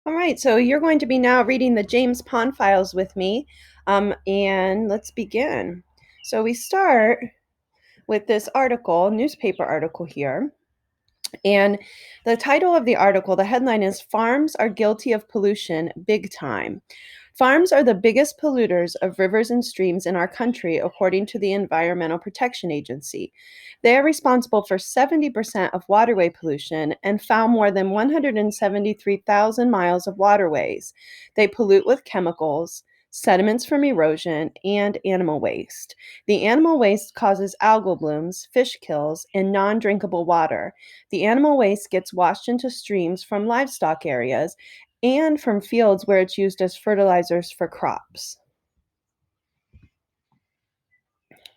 All right, so you're going to be now reading the James Pond files with me, and let's begin. So we start with this article, newspaper article here, and the title of the article, the headline is Farms Are Guilty of Pollution Big Time. Farms are the biggest polluters of rivers and streams in our country, according to the Environmental Protection Agency. They are responsible for 70% of waterway pollution and foul more than 173,000 miles of waterways. They pollute with chemicals, sediments from erosion, and animal waste. The animal waste causes algal blooms, fish kills, and non drinkable water. The animal waste gets washed into streams from livestock areas and from fields where it's used as fertilizers for crops.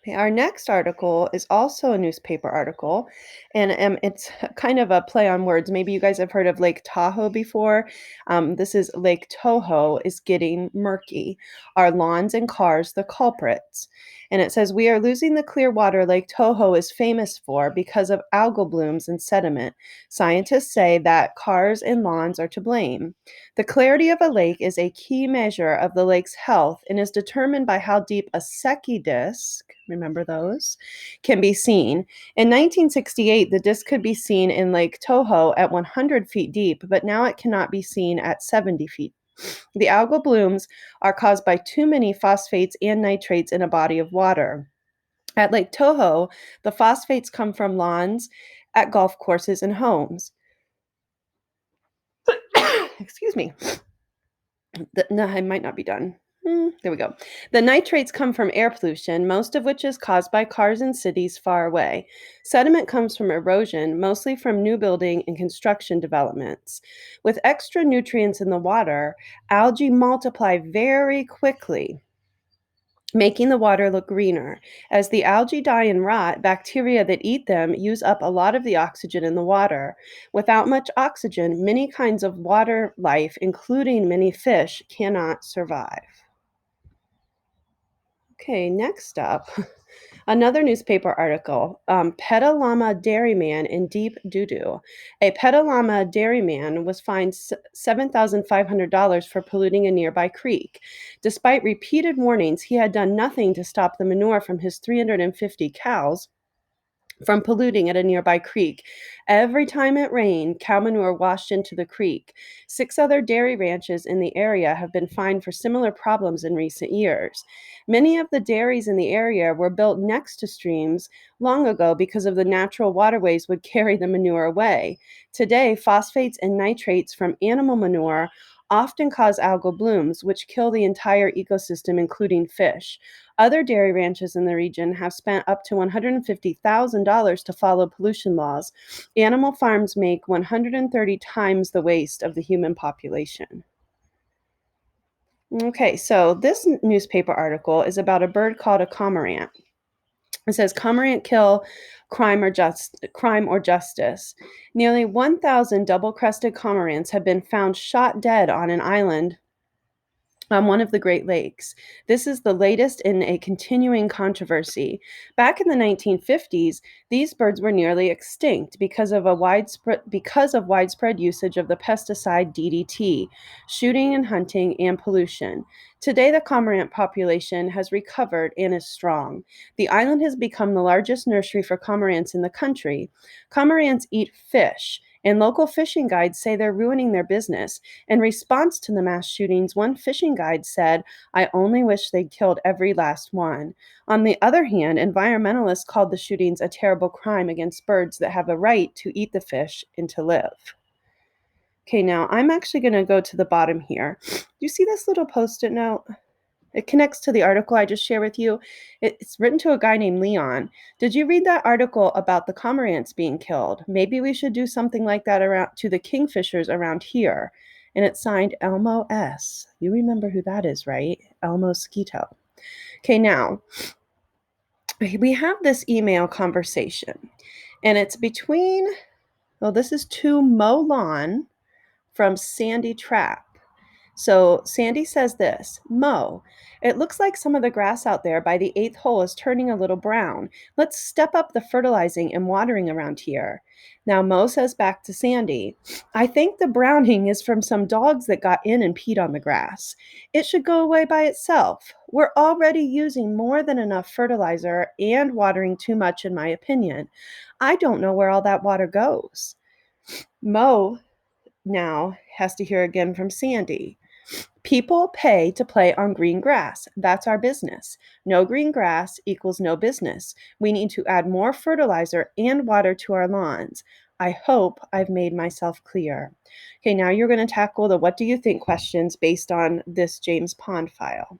Okay, our next article is also a newspaper article, and it's kind of a play on words. Maybe you guys have heard of Lake Tahoe before. This is Lake Tahoe is getting murky. Are lawns and cars the culprits? And it says, we are losing the clear water Lake Tahoe is famous for because of algal blooms and sediment. Scientists say that cars and lawns are to blame. The clarity of a lake is a key measure of the lake's health and is determined by how deep a Secchi disk, remember those, can be seen. In 1968, the disk could be seen in Lake Tahoe at 100 feet deep, but now it cannot be seen at 70 feet. The algal blooms are caused by too many phosphates and nitrates in a body of water. At Lake Tahoe, the phosphates come from lawns, at golf courses, and homes. Excuse me. No, I might not be done. There we go. The nitrates come from air pollution, most of which is caused by cars in cities far away. Sediment comes from erosion, mostly from new building and construction developments. With extra nutrients in the water, algae multiply very quickly, making the water look greener. As the algae die and rot, bacteria that eat them use up a lot of the oxygen in the water. Without much oxygen, many kinds of water life, including many fish, cannot survive. Okay, next up, another newspaper article, Petaluma dairyman in deep doo-doo. A Petaluma dairyman was fined $7,500 for polluting a nearby creek. Despite repeated warnings, he had done nothing to stop the manure from his 350 cows from polluting at a nearby creek. Every time it rained, cow manure washed into the creek. 6 other dairy ranches in the area have been fined for similar problems in recent years. Many of the dairies in the area were built next to streams long ago because of the natural waterways would carry the manure away. Today, phosphates and nitrates from animal manure often cause algal blooms, which kill the entire ecosystem, including fish. Other dairy ranches in the region have spent up to $150,000 to follow pollution laws. Animal farms make 130 times the waste of the human population. Okay, so this newspaper article is about a bird called a cormorant. It says cormorant kill crime or justice. Nearly 1,000 double-crested cormorants have been found shot dead on an island on one of the Great Lakes. This is the latest in a continuing controversy. Back in the 1950s, these birds were nearly extinct because of widespread usage of the pesticide DDT, shooting and hunting, and pollution. Today, the cormorant population has recovered and is strong. The island has become the largest nursery for cormorants in the country. Cormorants eat fish, and local fishing guides say they're ruining their business. In response to the mass shootings, one fishing guide said, "I only wish they'd killed every last one." On the other hand, environmentalists called the shootings a terrible crime against birds that have a right to eat the fish and to live. Okay, now I'm actually going to go to the bottom here. Do you see this little post-it note? It connects to the article I just shared with you. It's written to a guy named Leon. Did you read that article about the cormorants being killed? Maybe we should do something like that around to the kingfishers around here. And it's signed Elmo S. You remember who that is, right? Elmo Skeeto. Okay, now we have this email conversation, and it's between, well, this is to Mo Lawn from Sandy Trap. So Sandy says this: Mo, it looks like some of the grass out there by the eighth hole is turning a little brown. Let's step up the fertilizing and watering around here. Now Mo says back to Sandy, I think the browning is from some dogs that got in and peed on the grass. It should go away by itself. We're already using more than enough fertilizer and watering too much, in my opinion. I don't know where all that water goes. Mo now has to hear again from Sandy. People pay to play on green grass. That's our business. No green grass equals no business. We need to add more fertilizer and water to our lawns. I hope I've made myself clear. Okay, now you're going to tackle the what do you think questions based on this James Pond file.